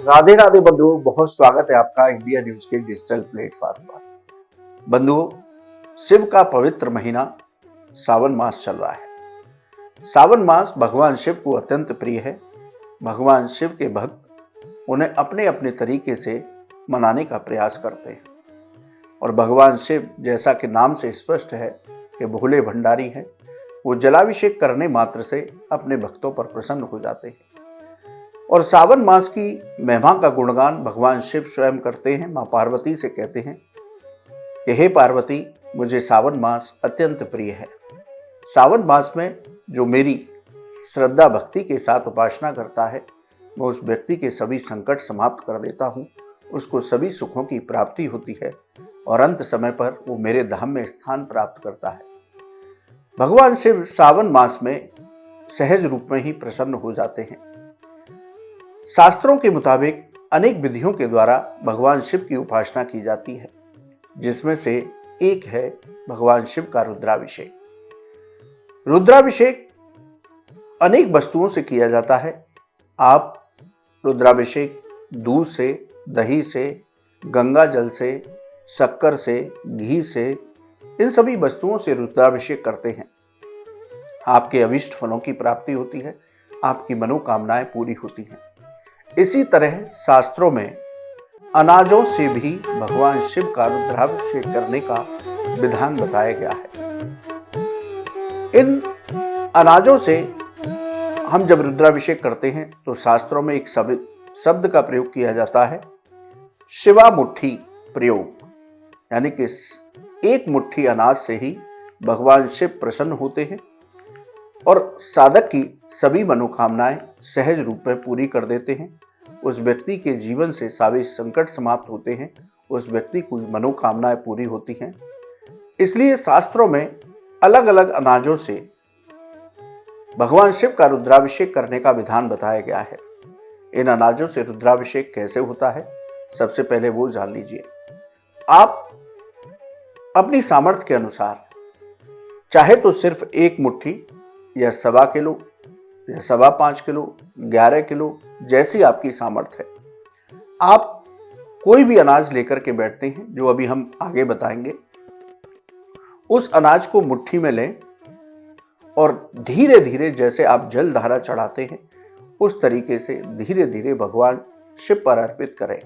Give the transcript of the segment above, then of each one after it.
राधे राधे बंधुओं, बहुत स्वागत है आपका इंडिया न्यूज के डिजिटल प्लेटफॉर्म पर। बंधुओं, शिव का पवित्र महीना सावन मास चल रहा है। सावन मास भगवान शिव को अत्यंत प्रिय है। भगवान शिव के भक्त उन्हें अपने अपने तरीके से मनाने का प्रयास करते हैं और भगवान शिव, जैसा कि नाम से स्पष्ट है कि भोले भंडारी हैं, वो जलाभिषेक करने मात्र से अपने भक्तों पर प्रसन्न हो जाते हैं। और सावन मास की महिमा का गुणगान भगवान शिव स्वयं करते हैं। मां पार्वती से कहते हैं कि हे पार्वती, मुझे सावन मास अत्यंत प्रिय है। सावन मास में जो मेरी श्रद्धा भक्ति के साथ उपासना करता है, मैं उस व्यक्ति के सभी संकट समाप्त कर देता हूँ, उसको सभी सुखों की प्राप्ति होती है और अंत समय पर वो मेरे धाम में स्थान प्राप्त करता है। भगवान शिव सावन मास में सहज रूप में ही प्रसन्न हो जाते हैं। शास्त्रों के मुताबिक अनेक विधियों के द्वारा भगवान शिव की उपासना की जाती है, जिसमें से एक है भगवान शिव का रुद्राभिषेक। रुद्राभिषेक अनेक वस्तुओं से किया जाता है। आप रुद्राभिषेक दूध से, दही से, गंगा जल से, शक्कर से, घी से, इन सभी वस्तुओं से रुद्राभिषेक करते हैं। आपके अभिष्ट फलों की प्राप्ति होती है, आपकी मनोकामनाएं पूरी होती हैं। इसी तरह शास्त्रों में अनाजों से भी भगवान शिव का रुद्राभिषेक करने का विधान बताया गया है। इन अनाजों से हम जब रुद्राभिषेक करते हैं तो शास्त्रों में एक शब्द का प्रयोग किया जाता है, शिवा मुट्ठी प्रयोग, यानी कि एक मुट्ठी अनाज से ही भगवान शिव प्रसन्न होते हैं और साधक की सभी मनोकामनाएं सहज रूप में पूरी कर देते हैं। उस व्यक्ति के जीवन से सभी संकट समाप्त होते हैं, उस व्यक्ति की मनोकामनाएं पूरी होती हैं। इसलिए शास्त्रों में अलग अलग अनाजों से भगवान शिव का रुद्राभिषेक करने का विधान बताया गया है। इन अनाजों से रुद्राभिषेक कैसे होता है, सबसे पहले वो जान लीजिए। आप अपनी सामर्थ्य के अनुसार चाहे तो सिर्फ एक मुट्ठी या 1.25 किलो या 5.25 किलो, 11 किलो, जैसी आपकी सामर्थ्य है, आप कोई भी अनाज लेकर के बैठते हैं, जो अभी हम आगे बताएंगे। उस अनाज को मुट्ठी में लें और धीरे धीरे, जैसे आप जल धारा चढ़ाते हैं, उस तरीके से धीरे धीरे भगवान शिव पर अर्पित करें।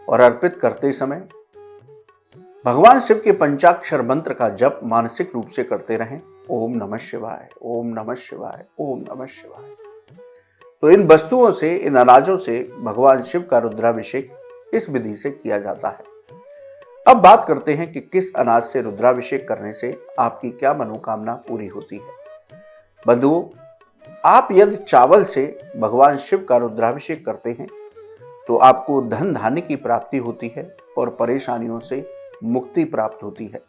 और अर्पित करते समय भगवान शिव के पंचाक्षर मंत्र का जप मानसिक रूप से करते रहें। ओम नमः शिवाय, ओम नमः शिवाय, ओम नमः शिवाय। तो इन वस्तुओं से, इन अनाजों से भगवान शिव का रुद्राभिषेक इस विधि से किया जाता है। अब बात करते हैं कि किस अनाज से रुद्राभिषेक करने से आपकी क्या मनोकामना पूरी होती है। बंधुओं, आप यदि चावल से भगवान शिव का रुद्राभिषेक करते हैं तो आपको धन धान्य की प्राप्ति होती है और परेशानियों से मुक्ति प्राप्त होती है।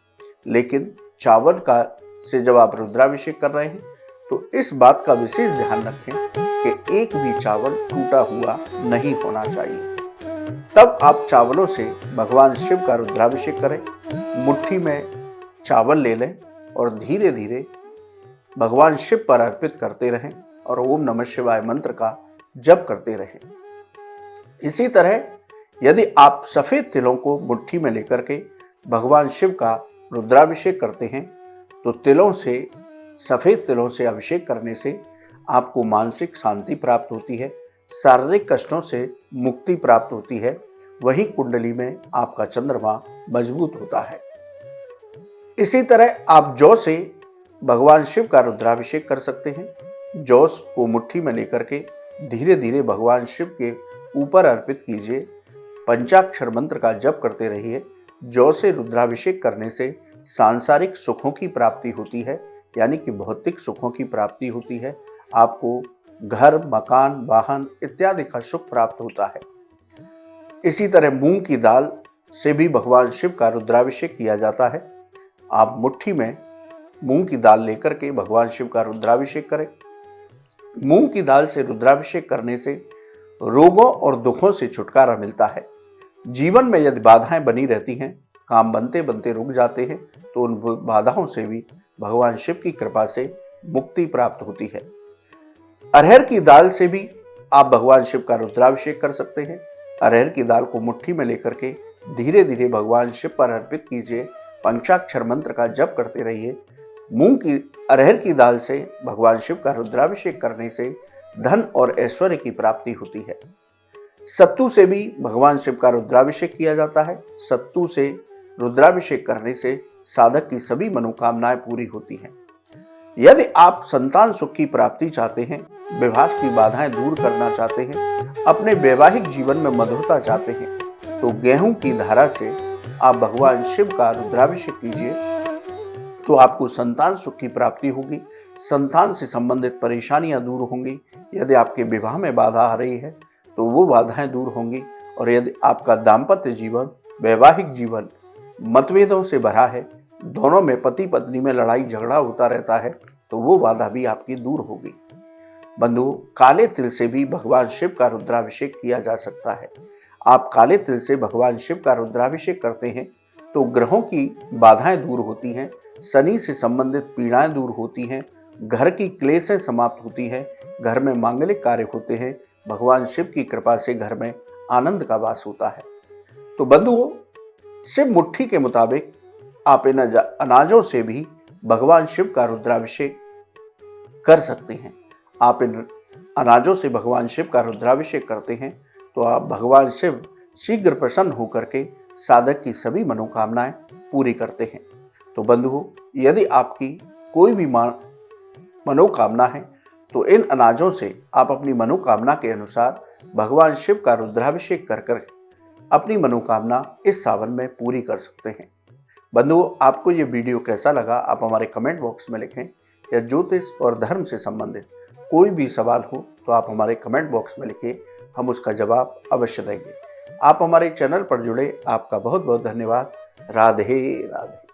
लेकिन चावल का से जब आप रुद्राभिषेक कर रहे हैं तो इस बात का विशेष ध्यान रखें कि एक भी चावल टूटा हुआ नहीं होना चाहिए। तब आप चावलों से भगवान शिव का रुद्राभिषेक करें। मुट्ठी में चावल ले लें और धीरे धीरे भगवान शिव पर अर्पित करते रहें और ओम नमः शिवाय मंत्र का जप करते रहें। इसी तरह यदि आप सफेद तिलों को मुट्ठी में लेकर के भगवान शिव का रुद्राभिषेक करते हैं तो सफेद तिलों से अभिषेक करने से आपको मानसिक शांति प्राप्त होती है, शारीरिक कष्टों से मुक्ति प्राप्त होती है। वहीं कुंडली में आपका चंद्रमा मजबूत होता है। इसी तरह आप जौ से भगवान शिव का रुद्राभिषेक कर सकते हैं। जौ को मुट्ठी में लेकर के धीरे धीरे भगवान शिव के ऊपर अर्पित कीजिए। पंचाक्षर मंत्र का जप करते रहिए। जौ से रुद्राभिषेक करने से सांसारिक सुखों की प्राप्ति होती है, यानी कि भौतिक सुखों की प्राप्ति होती है। आपको घर, मकान, वाहन इत्यादि का सुख प्राप्त होता है। इसी तरह मूंग की दाल से भी भगवान शिव का रुद्राभिषेक किया जाता है। आप मुट्ठी में मूंग की दाल लेकर के भगवान शिव का रुद्राभिषेक करें। मूंग की दाल से रुद्राभिषेक करने से रोगों और दुखों से छुटकारा मिलता है। जीवन में यदि बाधाएं बनी रहती हैं, काम बनते बनते रुक जाते हैं, तो उन बाधाओं से भी भगवान शिव की कृपा से मुक्ति प्राप्त होती है। अरहर की दाल से भी आप भगवान शिव का रुद्राभिषेक कर सकते हैं। अरहर की दाल को मुट्ठी में लेकर के धीरे धीरे भगवान शिव पर अर्पित कीजिए। पंचाक्षर मंत्र का जप करते रहिए। मूंग की अरहर की दाल से भगवान शिव का रुद्राभिषेक करने से धन और ऐश्वर्य की प्राप्ति होती है। सत्तू से भी भगवान शिव का रुद्राभिषेक किया जाता है। सत्तू से रुद्राभिषेक करने से साधक की सभी मनोकामनाएं पूरी होती हैं। यदि आप संतान सुख की प्राप्ति चाहते हैं, विवाह की बाधाएं दूर करना चाहते हैं, अपने वैवाहिक जीवन में मधुरता चाहते हैं, तो गेहूं की धारा से आप भगवान शिव का रुद्राभिषेक कीजिए तो आपको संतान सुख की प्राप्ति होगी। संतान से संबंधित परेशानियां दूर होंगी। यदि आपके विवाह में बाधा आ रही है तो वो बाधाएं दूर होंगी। और यदि आपका दाम्पत्य जीवन, वैवाहिक जीवन मतभेदों से भरा है, दोनों में पति पत्नी में लड़ाई झगड़ा होता रहता है, तो वो बाधा भी आपकी दूर होगी। बंधुओं, काले तिल से भी भगवान शिव का रुद्राभिषेक किया जा सकता है। आप काले तिल से भगवान शिव का रुद्राभिषेक करते हैं तो ग्रहों की बाधाएं दूर होती हैं, शनि से संबंधित पीड़ाएं दूर होती हैं, घर की क्लेशें समाप्त होती हैं, घर में मांगलिक कार्य होते हैं। भगवान शिव की कृपा से घर में आनंद का वास होता है। तो बंधुओं, शिव मुट्ठी के मुताबिक आप इन अनाजों से भी भगवान शिव का रुद्राभिषेक कर सकते हैं। आप इन अनाजों से भगवान शिव का रुद्राभिषेक करते हैं तो आप भगवान शिव शीघ्र प्रसन्न होकर के साधक की सभी मनोकामनाएं पूरी करते हैं। तो बंधुओं, यदि आपकी कोई भी मनोकामना है तो इन अनाजों से आप अपनी मनोकामना के अनुसार भगवान शिव का रुद्राभिषेक कर कर अपनी मनोकामना इस सावन में पूरी कर सकते हैं। बंधुओं, आपको ये वीडियो कैसा लगा आप हमारे कमेंट बॉक्स में लिखें। या ज्योतिष और धर्म से संबंधित कोई भी सवाल हो तो आप हमारे कमेंट बॉक्स में लिखिए, हम उसका जवाब अवश्य देंगे। आप हमारे चैनल पर जुड़े, आपका बहुत बहुत धन्यवाद। राधे राधे।